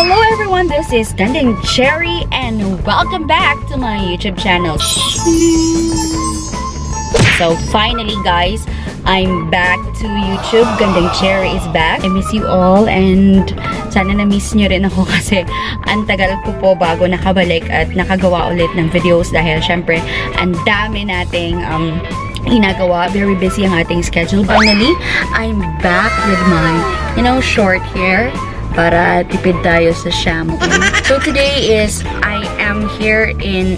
Hello everyone, this is Ganding Cherry and welcome back to my YouTube channel. So finally guys, I'm back to YouTube. Ganding Cherry is back. I miss you all and sana na-miss nyo rin ako kasi ang tagal ko po bago nakabalik at nakagawa ulit ng videos dahil syempre ang dami nating ginagawa. Very busy ang ating schedule. Finally, I'm back with my, short hair para tipid tayo sa shampoo. So today is I am here in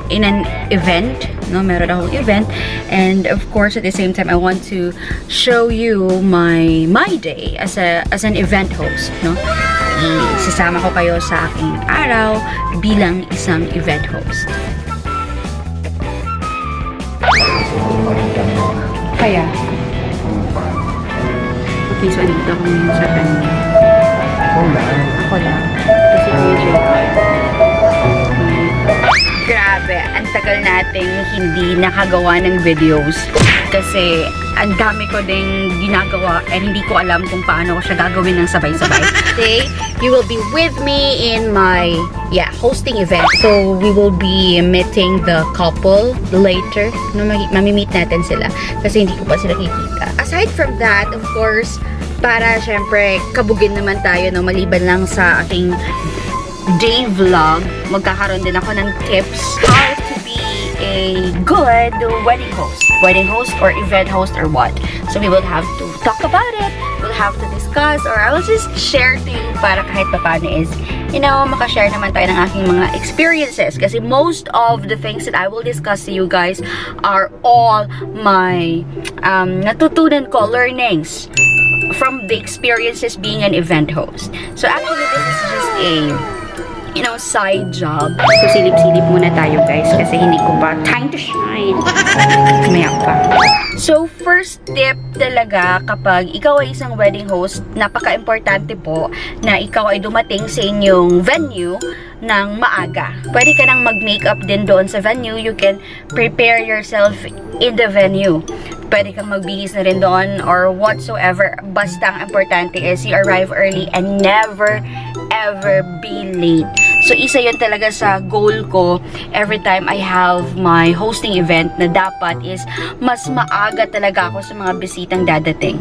an event. No, meron akong event, and of course at the same time I want to show you my day as an event host. No, isasama ko kayo sa aking araw bilang isang event host. Kaya. Okay, so andito ako ngayon sa kanya. Ako lang. Kasi grabe, ang tagal nating hindi nakagawa ng videos. Kasi ang dami ko ding ginagawa and hindi ko alam kung paano ko siya gagawin ng sabay-sabay. Today, you will be with me in my hosting event. So, we will be meeting the couple later. No, mamimit natin sila kasi hindi ko pa sila kikita. Aside from that, of course, para syempre kabugin naman tayo, no, maliban lang sa aking day vlog, magkakaroon din ako ng tips how to be a good wedding host or event host or what. So we will have to talk about it, we'll have to discuss, or I will just share to you para kahit paano is, makashare naman tayo ng aking mga experiences. Kasi most of the things that I will discuss to you guys are all my natutunan ko, learnings from the experiences being an event host. So actually this is just a side job. So, silip-silip muna tayo guys kasi hindi ko pa time to shine. Mayak pa. So, first tip talaga kapag ikaw ay isang wedding host, napaka-importante po na ikaw ay dumating sa inyong venue ng maaga. Pwede ka nang mag-makeup din doon sa venue. You can prepare yourself in the venue. Pwede kang magbihis na rin doon or whatsoever. Basta ang importante is you arrive early and never ever be late. So, isa yun talaga sa goal ko every time I have my hosting event na dapat is mas maaga talaga ako sa mga bisitang dadating.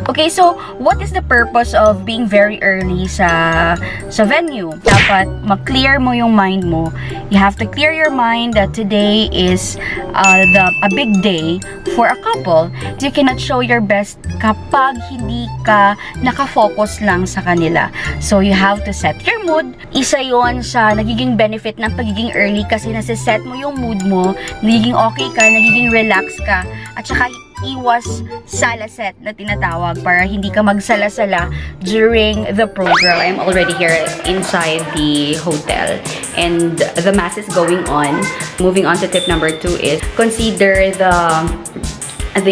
Okay, so what is the purpose of being very early sa venue? Dapat ma-clear mo yung mind mo. You have to clear your mind that today is a big day for a couple. You cannot show your best kapag hindi ka nakafocus lang sa kanila. So you have to set your mood. Isa yon sa nagiging benefit ng pagiging early kasi nasa-set mo yung mood mo, nagiging okay ka, nagiging relax ka, at saka iwas salaset na tinatawag para hindi ka magsalasala during the program. I'm already here inside the hotel and the mass is going on. Moving on to tip number 2 is consider the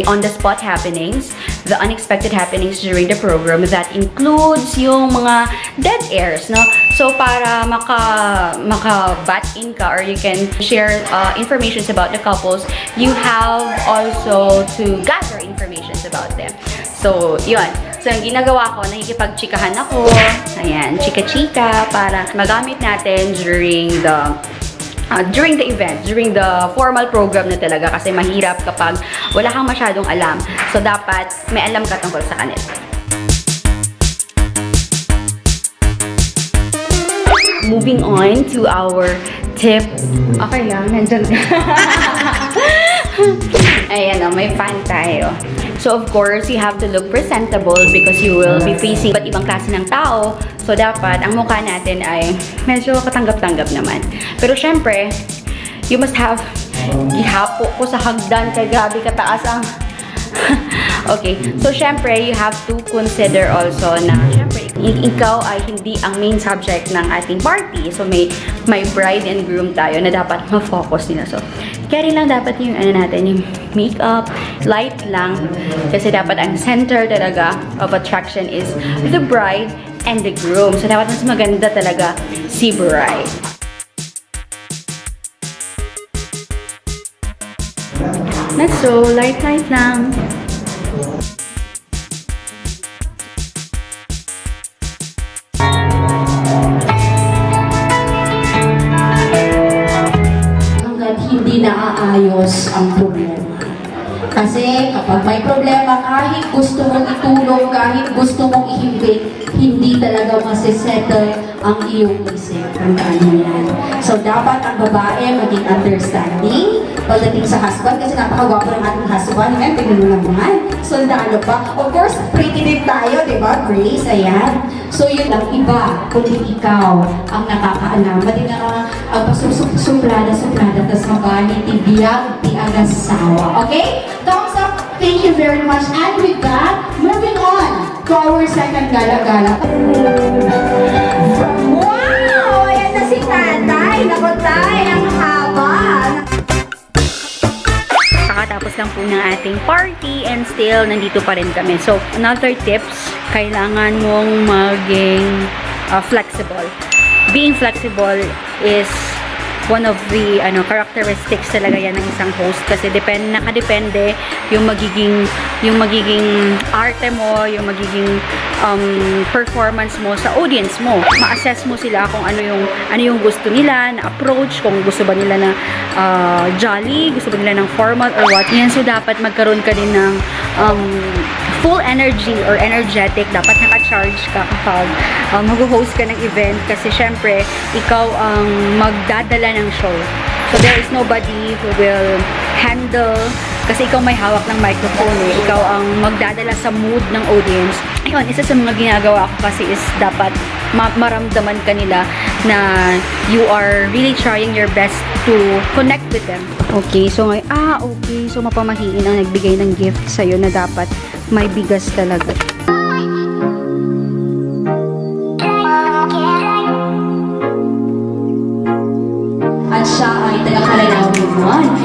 on-the-spot happenings, the unexpected happenings during the program. That includes yung mga dead airs, no? So, para maka-bat in ka or you can share informations about the couples, you have also to gather informations about them. So, yun. So, yung ginagawa ko, nakikipag-chikahan ako. Ayan, chika-chika para magamit natin during the event, during the formal program na talaga kasi mahirap kapag wala kang masyadong alam. So, dapat may alam ka tungkol sa kanila. Moving on to our tip. Okay lang, nandyan. Ayan o, may fan tayo. So, of course, you have to look presentable because you will be facing iba't ibang klase ng tao. So, dapat ang mukha natin ay medyo katanggap-tanggap naman. Pero, syempre, you must have ihapo ko sa hagdan kay grabe kataas ang okay. So, syempre, you have to consider also na syempre, ikaw ay hindi ang main subject ng ating party. So, may bride and groom tayo na dapat ma-focus nila. So, carry lang dapat yung yung makeup, light lang. Kasi dapat ang center talaga of attraction is the bride and the groom. So, dapat mas maganda talaga si bride. That's so, light lang. maayos ang problema. Kasi kapag may problema, kahit gusto mong itulong, kahit gusto mong ihimbing, hindi talaga masisettle ang iyong isip. Tandaan mo yan. So, dapat ang babae maging understanding pagdating sa husband, kasi napakagwapo ng ating husband. Ngayon, tingnan mo naman. Sundalo pa. Of course, pretty din tayo, di ba, Grace? Ayan. So, yun lang iba, kundi ikaw ang nakakaalam. Madi na ang pasusuplada, tapos mabalit, tibiyag, tiagasawa. Okay? Thumbs up. Thank you very much. And with that, moving on to our second gala-gala. Wow! Ayan na si tatay. Naku, tay, ang haba. Kakatapos lang po ng ating party and still nandito pa rin kami. So, another tips, kailangan mong maging flexible. Being flexible is one of the characteristics talaga yan ng isang host, kasi nakadepende yung magiging arte mo, yung magiging performance mo sa audience mo. Ma-assess mo sila kung ano yung gusto nila na approach, kung gusto ba nila na jolly, gusto ba nila ng formal or what. Yan, so dapat magkaroon ka din ng full energy or energetic. Dapat naka-charge ka kapag mag-host ka ng event, kasi syempre ikaw ang magdadala ng show. So there is nobody who will handle, kasi ikaw may hawak ng microphone eh. Ikaw ang magdadala sa mood ng audience. Ayun, isa sa mga ginagawa ko kasi is dapat maramdaman ka nila na you are really trying your best to connect with them. Okay, so okay. So mapamahiin ang nagbigay ng gift sa'yo na dapat may bigas talaga. At siya ay taga-Kalalawin 1.